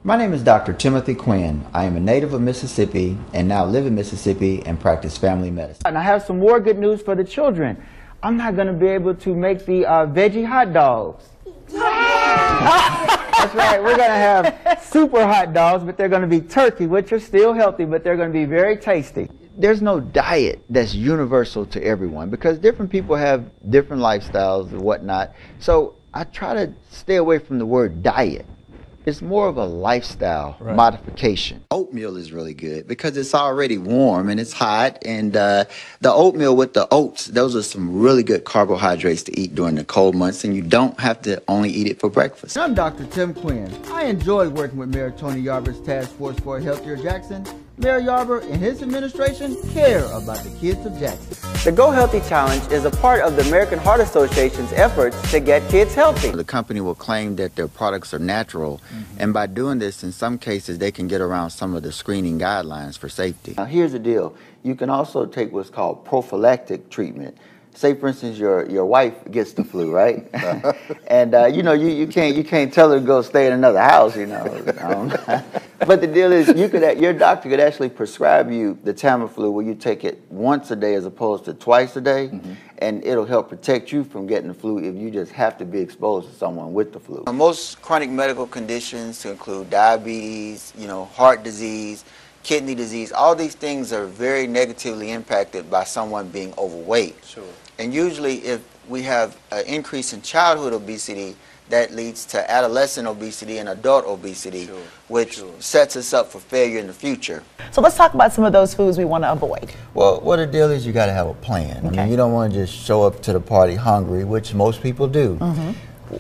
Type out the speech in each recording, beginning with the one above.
My name is Dr. Timothy Quinn. I am a native of Mississippi and now live in Mississippi and practice family medicine. And I have some more good news for the children. I'm not going to be able to make the veggie hot dogs. Yeah! That's right. We're going to have super hot dogs, but they're going to be turkey, which are still healthy, but they're going to be very tasty. There's no diet that's universal to everyone because different people have different lifestyles and whatnot. So I try to stay away from the word diet. It's more of a lifestyle modification. Oatmeal is really good because it's already warm and it's hot. And the oatmeal with the oats, those are some really good carbohydrates to eat during the cold months. And you don't have to only eat it for breakfast. I'm Dr. Tim Quinn. I enjoy working with Mayor Tony Yarber's Task Force for a Healthier Jackson. Mayor Yarber and his administration care about the kids of Jackson. The Go Healthy Challenge is a part of the American Heart Association's efforts to get kids healthy. The company will claim that their products are natural, and by doing this, in some cases, they can get around some of the screening guidelines for safety. Now, here's the deal. You can also take what's called prophylactic treatment. Say, for instance, your wife gets the flu, right? And you know, you can't tell her to go stay in another house, you know. But the deal is, your doctor could actually prescribe you the Tamiflu where you take it once a day as opposed to twice a day, and it'll help protect you from getting the flu if you just have to be exposed to someone with the flu. Most chronic medical conditions include diabetes, you know, heart disease, kidney disease. All these things are very negatively impacted by someone being overweight. Sure. And usually if we have an increase in childhood obesity, that leads to adolescent obesity and adult obesity, which sets us up for failure in the future. So let's talk about some of those foods we want to avoid. Well, what the deal is, you got to have a plan. I mean, you don't want to just show up to the party hungry, which most people do.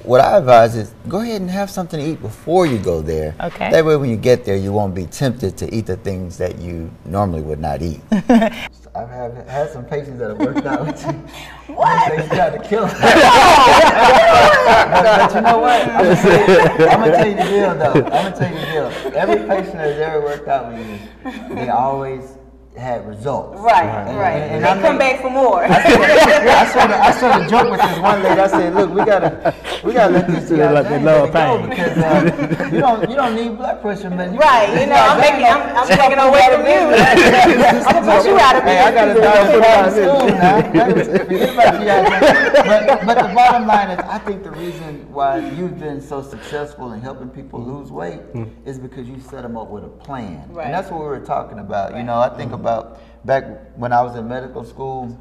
What I advise is go ahead and have something to eat before you go there. Okay. That way when you get there, you won't be tempted to eat the things that you normally would not eat. I've had some patients that have worked out with you. What? They tried to kill them. but you know what? I'm going to tell you the deal, though. I'm going to tell you the deal. Every patient that's ever worked out with you, they always had results. Right. And they come back for more. I sort of joke with this one lady. I said, look, we gotta let these guys go because you don't need blood pressure medicine. Right. You know, I'm taking away from you. I'm gonna put you out of Hey, I got a doctor in school now. But the bottom line is, I think the reason why you've been so successful in helping people lose weight is because you set them up with a plan. Right. And that's what we were talking about. You know, I think about back when I was in medical school,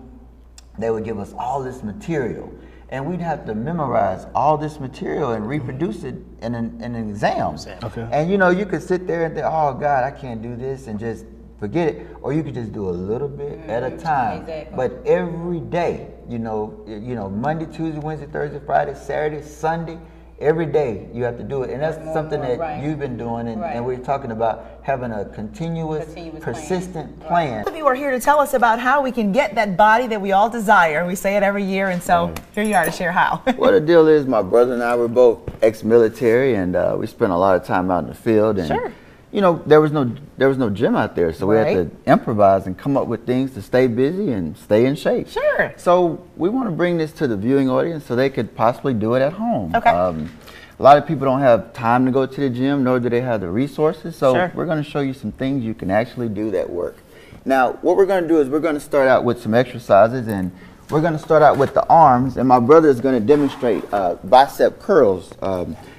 they would give us all this material, and we'd have to memorize all this material and reproduce it in an exam. Okay. And you know, you could sit there and think, oh God, I can't do this, and just forget it, or you could just do a little bit at a time. Exactly. But every day, you know, Monday, Tuesday, Wednesday, Thursday, Friday, Saturday, Sunday, every day you have to do it, and that's something that you've been doing, and we're talking about having a continuous persistent plan. Some of you are here to tell us about how we can get that body that we all desire. We say it every year, and so here you are to share how. Well, the deal is, my brother and I were both ex-military, and we spent a lot of time out in the field, and you know, there was no gym out there, so we had to improvise and come up with things to stay busy and stay in shape. Sure. So we want to bring this to the viewing audience so they could possibly do it at home. Okay. A lot of people don't have time to go to the gym, nor do they have the resources, so we're going to show you some things you can actually do that work. Now, what we're going to do is we're going to start out with some exercises, and we're going to start out with the arms, and my brother is going to demonstrate bicep curls.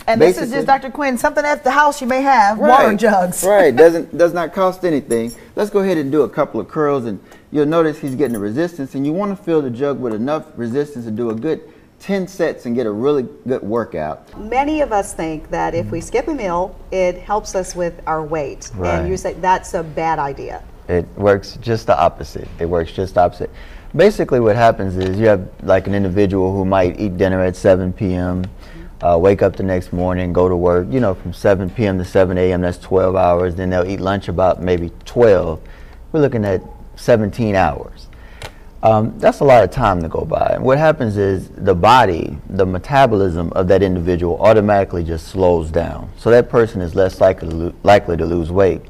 And this is just, Dr. Quinn, something at the house you may have, water jugs. Does not cost anything. Let's go ahead and do a couple of curls, and you'll notice he's getting the resistance, and you want to fill the jug with enough resistance to do a good 10 sets and get a really good workout. Many of us think that if we skip a meal, it helps us with our weight. And you say that's a bad idea. It works just the opposite. It works just the opposite. Basically what happens is you have like an individual who might eat dinner at 7 p.m., wake up the next morning, go to work, you know, from 7 p.m. to 7 a.m., that's 12 hours. Then they'll eat lunch about maybe 12. We're looking at 17 hours. That's a lot of time to go by. And what happens is the body, the metabolism of that individual automatically just slows down. So that person is less likely to lose weight.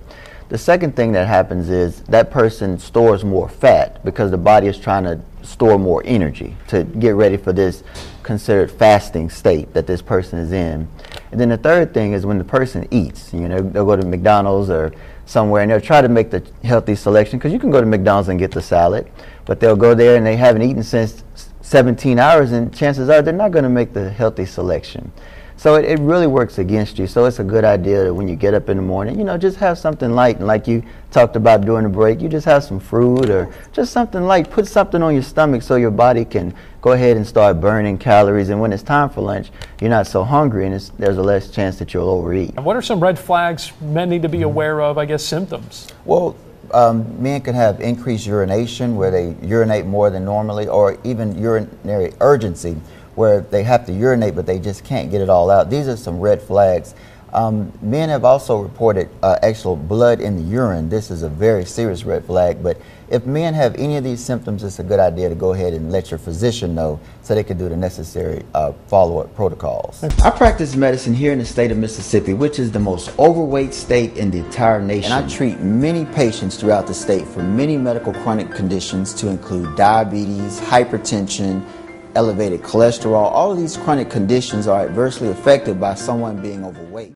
The second thing that happens is that person stores more fat because the body is trying to store more energy to get ready for this considered fasting state that this person is in. And then the third thing is when the person eats, you know, they'll go to McDonald's or somewhere and they'll try to make the healthy selection, because you can go to McDonald's and get the salad, but they'll go there and they haven't eaten since 17 hours, and chances are they're not going to make the healthy selection. So it really works against you. So it's a good idea that when you get up in the morning, you know, just have something light. And like you talked about during the break, you just have some fruit or just something light. Put something on your stomach so your body can go ahead and start burning calories. And when it's time for lunch, you're not so hungry, and there's a less chance that you'll overeat. And what are some red flags men need to be aware of, I guess, symptoms? Well, men can have increased urination, where they urinate more than normally, or even urinary urgency, where they have to urinate but they just can't get it all out. These are some red flags. Men have also reported actual blood in the urine. This is a very serious red flag, but if men have any of these symptoms, it's a good idea to go ahead and let your physician know so they can do the necessary follow-up protocols. I practice medicine here in the state of Mississippi, which is the most overweight state in the entire nation. And I treat many patients throughout the state for many medical chronic conditions, to include diabetes, hypertension, elevated cholesterol. All of these chronic conditions are adversely affected by someone being overweight.